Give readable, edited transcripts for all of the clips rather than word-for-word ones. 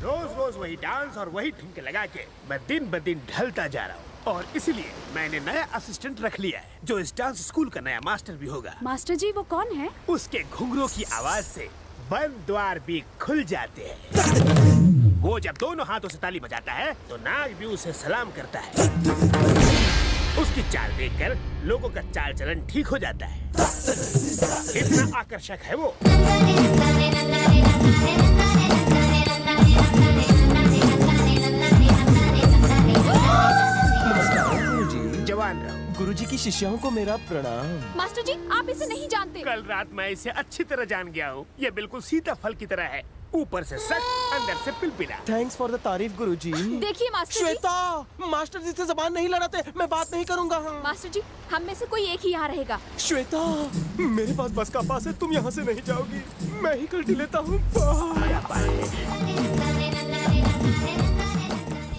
रोज रोज वही डांस और वही ठुमके लगा के मैं दिन ब दिन ढलता जा रहा हूँ, और इसलिए मैंने नया असिस्टेंट रख लिया है जो इस डांस स्कूल का नया मास्टर भी होगा। मास्टर जी वो कौन है? उसके घुंघरू की आवाज से बंद द्वार भी खुल जाते हैं। वो जब दोनों हाथों से ताली बजाता है तो नाग भी उसे सलाम करता है। उसकी चाल देखकर लोगों का चाल चलन ठीक हो जाता है। इतना आकर्षक है वो। जवान रहो। गुरुजी की शिष्यों को मेरा प्रणाम। मास्टर जी आप इसे नहीं जानते। कल रात मैं इसे अच्छी तरह जान गया हूँ। ये बिल्कुल सीताफल की तरह है, ऊपर से सख्त, अंदर से पिलपिला। थैंक्स फॉर द तारीफ गुरुजी। देखिए मास्टर जी। श्वेता, मास्टर जी से जबान नहीं लड़ाते, मैं बात नहीं करूंगा। मास्टर जी हम में से कोई एक ही यहाँ रहेगा। श्वेता, मेरे पास बस का पास है, तुम यहाँ से नहीं जाओगी, मैं ही कल्टी लेता हूँ।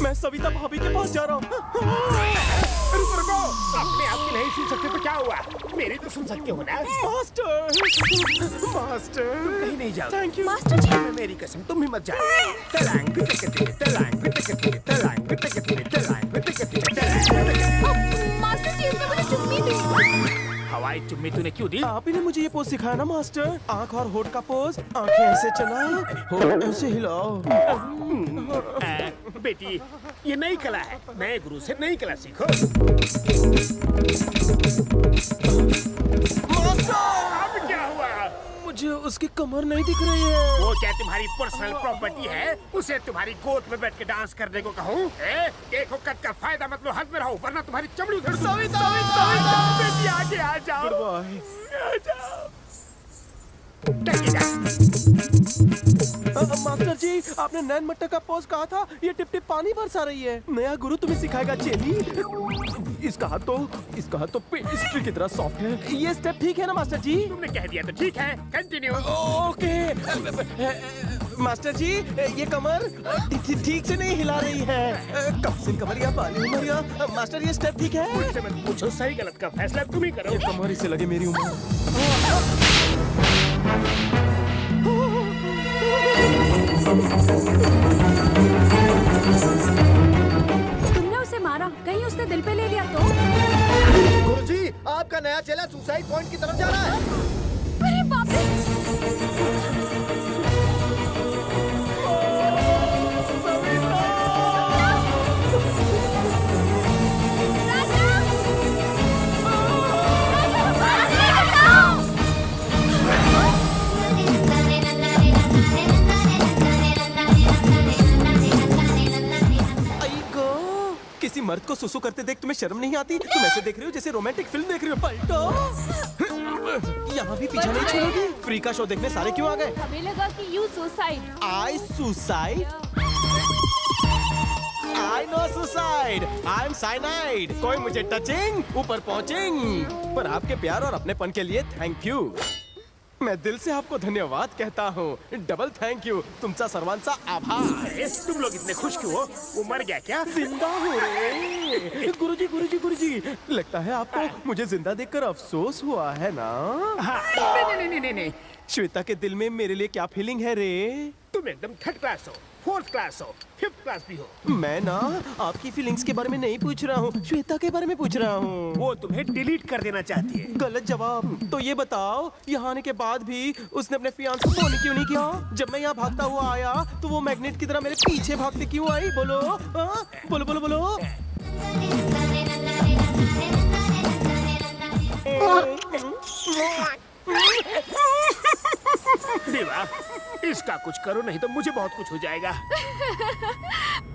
मैं सविता भाभी के पास जा रहा हूँ। रुको, अपने आप की नहीं सुन सकते तो क्या हुआ? मेरी तो सुन सकते हो ना। मास्टर, मास्टर, तुम कहीं नहीं जाओ। थैंक यू मास्टर जी। मेरी कसम, तुम भी मत जाओ। तलांग पिटकती, तलांग पिटकती, तलांग पिटकती, तलांग पिटकती, मास्टर जी इसने मुझे चुम्मी दी। हवाई चुम्मी तूने क्यों दी? आप ही ने मुझे ये पोज सिखाया ना मास्टर। आँख और होठ का पोज, आँखें ऐसे चलाओ, होठ ऐसे हिलाओ। बेटी, ये नई कला है, नए गुरु से नई कला सीखो। मास्टर, अब क्या हुआ? मुझे उसकी कमर नहीं दिख रही है। वो क्या तुम्हारी पर्सनल प्रॉपर्टी है? उसे तुम्हारी गोद में बैठ के डांस करने को कहूँ? देखो कद का फायदा मत लो, हाथ में रहो वरना तुम्हारी चमड़ी उधर। सविता, बेटी आगे आ जाओ। Good bye. आ जाओ। मास्टर जी, आपने नैन मट्टा का पोज कहा था, ये टिप टिप पानी बरसा रही है। नया गुरु तुम्हें सिखाएगा चेली। इसका हाथ तो पेस्ट्री की तरह सॉफ्ट है। ये स्टेप ठीक है ना मास्टर जी? तुमने कह दिया तो ठीक है, कंटिन्यू। ओके। मास्टर जी, ये कमर ठीक से नहीं हिला रही है। कब से कमरिया बाली उमरिया। मास्टर ये स्टेप ठीक है? मुझसे मत पूछो, सही गलत का फैसला तुम ही करो। ये कमर इसे लगे मेरी उम्र। तुमने उसे मारा, कहीं उसने दिल पे ले लिया तो? गुरुजी, आपका नया चेला सुसाइड पॉइंट की तरफ जा रहा है। अरे बाप रे। किसी मर्द को सुसु करते देख तुम्हें शर्म नहीं आती? तुम ऐसे देख रही हो जैसे रोमांटिक फिल्म देख रही हो। पलटो। यहाँ भी पीछा नहीं छोड़ोगी? फ्री का शो देखने सारे क्यों आ गए? हमें लगा कि you suicide. I suicide? I know suicide. I am cyanide. कोई मुझे टचिंग, ऊपर पहुंचिंग। पर आपके प्यार और अपनेपन के लिए थैंक यू। मैं दिल से आपको धन्यवाद कहता हूँ। Double thank you. तुमचा सर्वांचा आभार। तुम लोग इतने खुश क्यों हो? वो मर गया क्या? जिंदा हो रे। गुरुजी, गुरुजी, गुरुजी, लगता है आपको मुझे जिंदा देखकर अफसोस हुआ है ना? हाँ, नहीं। श्वेता के दिल में मेरे लिए क्या फीलिंग है रे? तुम एकदम थर्ड क्लास हो, फोर्थ क्लास हो, फिफ्थ क्लास भी हो। मैं ना आपकी फीलिंग्स के बारे में नहीं पूछ रहा हूँ, श्वेता के बारे में पूछ रहा हूँ। वो तुम्हें डिलीट कर देना चाहती है। गलत जवाब। तो ये बताओ, यहाँ आने के बाद भी उसने अपने फियांस को फोन क्यों नहीं किया? जब मैं यहाँ भागता हुआ आया तो वो मैग्नेट की तरह मेरे पीछे भागते क्यों आई? बोलो, बोलो बोलो बोलो। देवा, इसका कुछ करो नहीं तो मुझे बहुत कुछ हो जाएगा।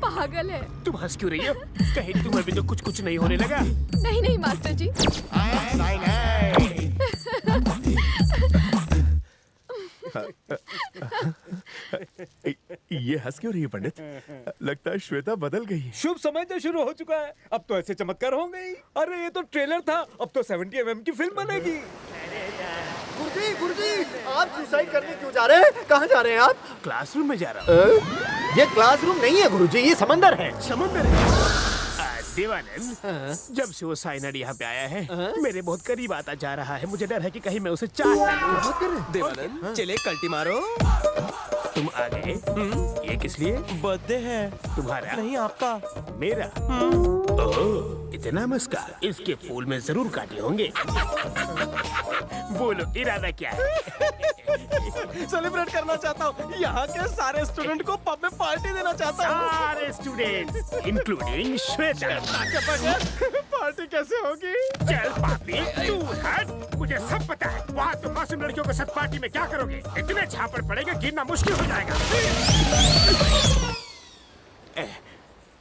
पागल है। तुम हंस क्यों रही हो? कहीं तुम्हें भी तो कुछ कुछ नहीं होने लगा? नहीं मास्टर जी। ये हंस क्यों रही है पंडित? लगता है श्वेता बदल गई। शुभ समय तो शुरू हो चुका है, अब तो ऐसे चमत्कार होंगे ही। अरे ये तो ट्रेलर था, अब तो 70 mm की फिल्म बनेगी। गुरुजी, गुरुजी, आप सुसाइड करने क्यों जा रहे हैं? कहाँ जा रहे हैं आप? क्लासरूम में जा रहा हूँ। ये क्लासरूम नहीं है गुरुजी, ये समंदर है। समंदर है। देवानंद, जब से वो साइनर यहाँ पे आया है, मेरे बहुत करीब आता जा रहा है। मुझे डर है कि कहीं मैं उसे चाट ना लूं। देवानंद, चले कल्टी मारो। तुम आ गए। ये किस लिए? बर्थडे है। तुम्हारा? नहीं, आपका। मेरा? ओह, इतना मस्का। इसके फूल में जरूर काटे होंगे। बोलो इरादा क्या है? सेलिब्रेट करना चाहता हूँ। यहाँ के सारे स्टूडेंट को पब में पार्टी देना चाहता हूँ। सारे स्टूडेंट्स इंक्लूडिंग श्वेता। पार्टी कैसे होगी? चल पापी तू हट। मुझे सब पता है। वहाँ तुम मासूम लड़कियों के साथ पार्टी में क्या करोगे? इतने झापड़ पड़ेगा गिरना मुश्किल हो जाएगा।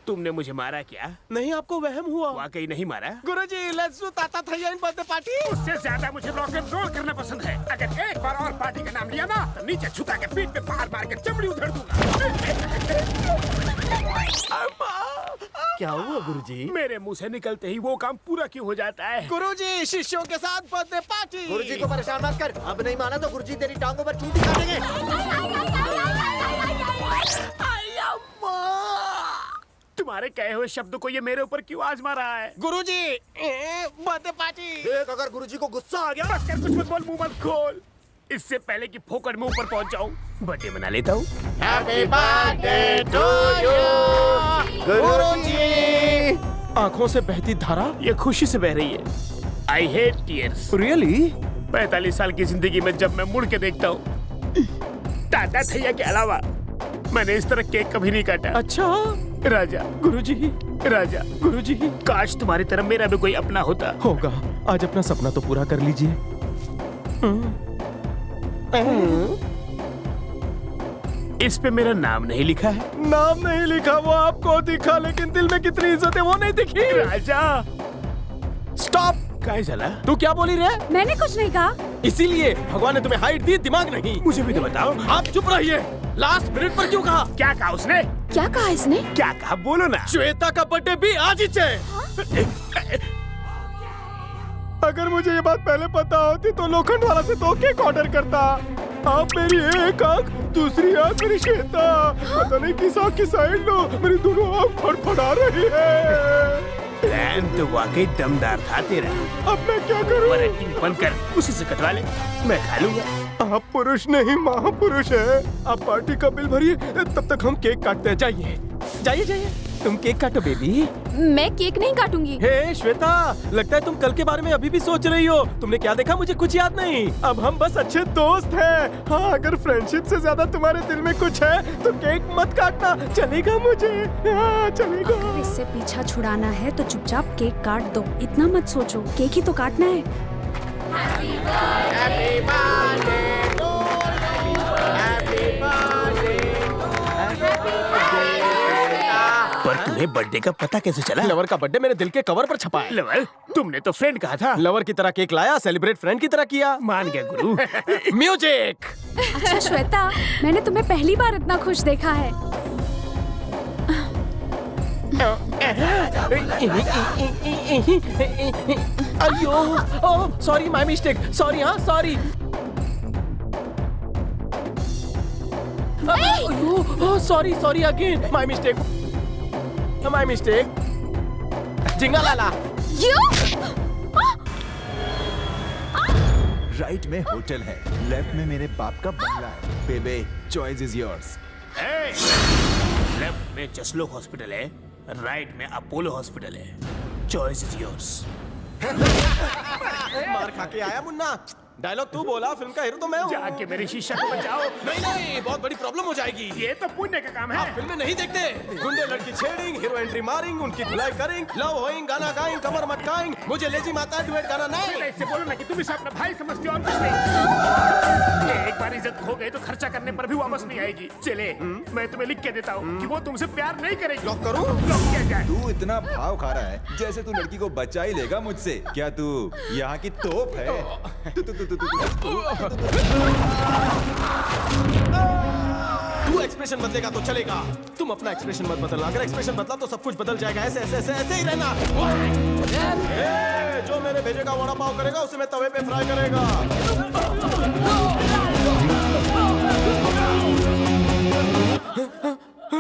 तुमने मुझे मारा क्या? नहीं, आपको वहम हुआ। वाकई नहीं मारा। गुरुजी, लेट्स डू ताता थैया इन बर्थडे पार्टी। उससे ज्यादा मुझे रॉक एंड रोल करना पसंद है। अगर एक बार और पार्टी का नाम लिया ना तो नीचे छुटा के पीठ पे बाहर मार के चमड़ी उधेड़ दूंगा। क्या हुआ गुरुजी? मेरे मुंह से निकलते ही वो काम पूरा क्यों हो जाता है? गुरुजी, शिष्यों के साथ बर्थडे पार्टी। गुरुजी को परेशान मत कर। अब नहीं माना तो गुरुजी तेरी टांगों पर चूटी काटेंगे। तुम्हारे कहे हुए शब्द को ये मेरे ऊपर क्यों आजमा रहा है? गुरुजी, बर्थडे पार्टी। देख, अगर गुरुजी को गुस्सा आ गया। बस कर, कुछ मत बोल, मुंह मत खोल। इससे पहले कि फोकट में ऊपर पहुंच जाऊं, बर्थडे मना लेता हूँ। हैप्पी बर्थडे टू यू गुरुजी। आंखों से बहती धारा। ये खुशी से बह रही है। I hate tears. रियली? 45 साल की जिंदगी में जब मैं मुड़ के देखता हूँ, ताता थैया के अलावा मैंने इस तरह केक कभी नहीं काटा। अच्छा राजा, गुरुजी, राजा, गुरुजी। काश तुम्हारी तरह मेरा भी कोई अपना होता। होगा। आज अपना सपना तो पूरा कर लीजिए। इस पे मेरा नाम नहीं लिखा है। नाम नहीं लिखा, वो आपको दिखा, लेकिन दिल में कितनी इज्जत है वो नहीं दिखी। राजा स्टॉप। काय चला? तू क्या बोली रे? मैंने कुछ नहीं कहा। इसीलिए भगवान ने तुम्हें हाइट दी, दिमाग नहीं। मुझे भी तो बताओ। आप चुप रहिए। लास्ट मिनट पर क्यों कहा? क्या कहा उसने? क्या कहा इसने? क्या कहा बोलो ना। श्वेता का बर्थडे भी आज ही है। अगर मुझे ये बात पहले पता होती तो लोखंड वाला से 2 केक ऑर्डर करता। आप मेरी एक आंख, दूसरी आंख मेरी श्वेता। पता नहीं किस आंख की साइड लो, मेरी दोनों आंख फड़फड़ा रही है। प्लान तो वाकई दमदार था तेरा। अब मैं क्या करूं? और एक्टिंग बंद कर, उसी से कटवा ले, मैं खा लूंगा। आप पुरुष नहीं महापुरुष है। आप पार्टी का बिल भरिए, तब तक हम केक काटते हैं। जाइए जाइए जाइए। तुम केक काटो बेबी। मैं केक नहीं काटूंगी। हे श्वेता, लगता है तुम कल के बारे में अभी भी सोच रही हो। तुमने क्या देखा मुझे कुछ याद नहीं। अब हम बस अच्छे दोस्त हैं। हाँ, अगर फ्रेंडशिप से ज्यादा तुम्हारे दिल में कुछ है तो केक मत काटना, चलेगा मुझे? हाँ, चलेगा। अगर इससे पीछा छुड़ाना है तो चुपचाप केक काट दो। इतना मत सोचो, केक ही तो काटना है। पर तुम्हें बर्थडे का पता कैसे चला? लवर का बर्थडे मेरे दिल के कवर पर छपा है। लवर, तुमने तो फ्रेंड कहा था। लवर की तरह केक लाया, सेलिब्रेट फ्रेंड की तरह किया। मान गया गुरु। म्यूजिक। अच्छा श्वेता, मैंने तुम्हें पहली बार इतना खुश देखा है। अयो, oh sorry, my mistake. Sorry, हाँ sorry. Sorry sorry again, my mistake, my mistake. जिंगा लाला। राइट में होटल है, लेफ्ट में मेरे बाप का बंगला है। बेबे, चॉइस इज योर्स। लेफ्ट में जसलोक हॉस्पिटल है, राइट में अपोलो हॉस्पिटल है। Choice is yours. मार खा के आया मुन्ना। डायलॉग तू बोला, फिल्म का हीरो तो मैं हूँ। जाके मेरे शीशा को बचाओ। नहीं नहीं, बहुत बड़ी प्रॉब्लम हो जाएगी। ये तो पुण्य का काम है। आप फिल्में नहीं देखते? गुंडे लड़की छेड़ेंगे, हीरो एंट्री मारेंगे, उनकी धुलाई करेंगे, लव होएंगे, गाना गाएंगे, कमर मटकाएंगे। मुझे लेजी माता डुएट गाना नहीं। इससे बोलो ना कि तुम इसे अपना भाई समझते हो और कुछ नहीं। एक बार इज्जत खो गई तो खर्चा करने पर भी वापस नहीं आएगी। चले, मैं तुम्हें लिख के देता हूँ कि वो तुमसे प्यार नहीं करेगी। लॉक करूं? लॉक किया जाए। तू इतना भाव खा रहा है जैसे तू लड़की को बचा ही लेगा मुझसे। क्या तू यहाँ की तोप है? तू एक्सप्रेशन बदलेगा तो चलेगा। तुम अपना एक्सप्रेशन मत बदलना। अगर एक्सप्रेशन बदला तो सब कुछ बदल जाएगा। ऐसे ऐसे ऐसे ऐसे ही रहना। जो मेरे भेजेगा वड़ा पाव करेगा, उसे मैं तवे पे फ्राई करेगा।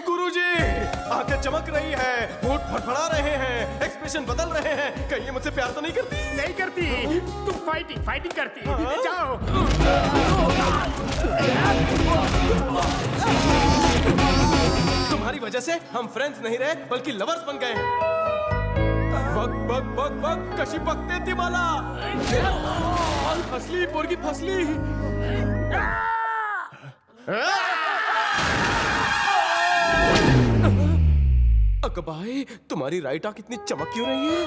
गुरुजी, आंखें चमक रही है, होंठ फड़फड़ा रहे हैं। कंपटीशन बदल रहे हैं। कहीं ये मुझसे प्यार तो नहीं करती? नहीं करती, तुम फाइटिंग करती। जाओ। तुम्हारी वजह से हम फ्रेंड्स नहीं रहे बल्कि लवर्स बन गए। बग बग बग बग कशी बगते ती मला। फसली पोरगी फसली। अकबाई, तुम्हारी राइट आंख इतनी चमक क्यों रही है?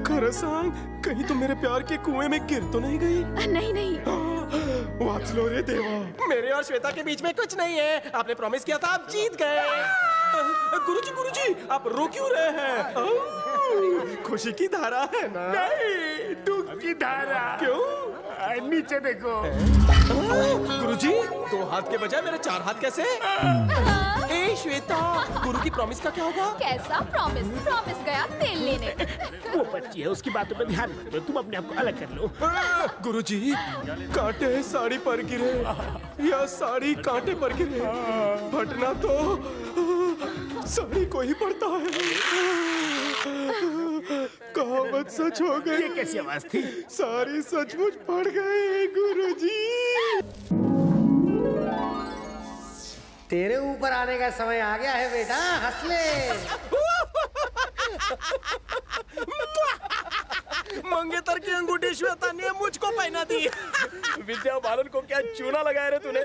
खरं सांग, कहीं तुम मेरे प्यार के कुएं में गिर तो नहीं गई? नहीं नहीं। वाचलो रे देवा। मेरे और श्वेता के बीच में कुछ नहीं है। आपने प्रॉमिस किया था, आप जीत गए। गुरुजी, आप रो क्यों रहे हैं? खुशी की धारा है ना? नहीं, दुख की धारा। क्यों? नीचे देखो। गुरुजी, 2 हाथ के बजाय मेरे 4 हाथ कैसे? ए श्वेता, गुरु की प्रॉमिस का क्या होगा? कैसा प्रॉमिस गया तेल लेने। वो बच्ची है, उसकी बातों पे ध्यान मत दो, तुम अपने आप को अलग कर लो। गुरुजी, कांटे साड़ी पर गिरे या साड़ी कांटे पर गिरे, फटना तो साड़ी को ही पड़ता है। कहावत सच हो गई। ये कैसी आवाज थी? सारी सचमुच पड़ गए गुरुजी। तेरे ऊपर आने का समय आ गया है बेटा, हंस ले। मंगेतर की अंगूठी श्वेता ने मुझको पहना दी। विद्या बालन को क्या चूना लगाया रे तूने?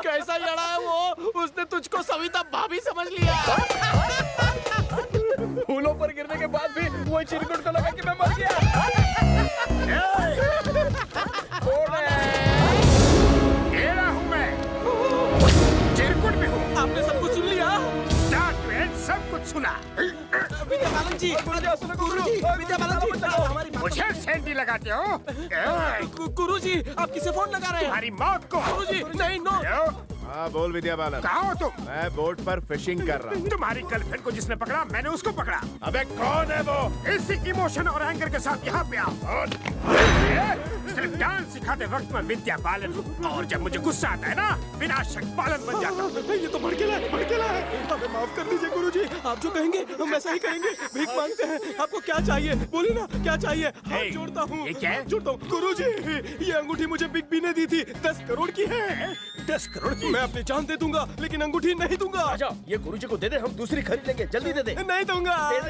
कैसा लड़ा है वो? उसने तुझको सविता भाभी समझ लिया। फूलों पर गिरने के बाद भी वो चिरकुट को लगा कि मैं मर गया। ये रहा हूँ मैं, चिरकुट भी हूँ। आपने सब कुछ सुन लिया? सब कुछ सुना। विद्या बालन जी, गुरुजी, विद्या बालन जी, हमारी मुझे सेंटी लगाते हो? गुरुजी, आप किसे फोन लगा रहे हैं? तुम्हारी मौत को। गुरुजी, नहीं, नो। हाँ बोल विद्या बालन। कहाँ हो तुम? मैं बोट पर फिशिंग कर रहा हूँ। तुम्हारी गर्लफ्रेंड को जिसने पकड़ा, मैंने उसको पकड़ा। अबे कौन है वो? इसी इमोशन और एंगर के साथ यहाँ पे आओ। सिर्फ डांस सिखाते वक्त मैं विद्या बालन हूँ, और जब मुझे गुस्सा आता है ना, विनाशक बालन बन जाता हूँ। ये तो भड़केला है। हमें माफ कर दीजिए गुरुजी, आप जो कहेंगे हम वैसा ही करेंगे। भीख मांगते हैं, आपको क्या चाहिए? बोलिए ना, क्या चाहिए? हाथ जोड़ता हूँ। ये क्या है? जोड़ता हूँ। गुरुजी, ये अंगूठी मुझे बिग बी ने दी थी, 10 करोड़ की है। 10 करोड़ की? मैं अपनी जान दे दूंगा, लेकिन अंगूठी नहीं दूंगा। ये गुरुजी को दे दे, हम दूसरी खरीद लेंगे। जल्दी दे दे। नहीं दूंगा।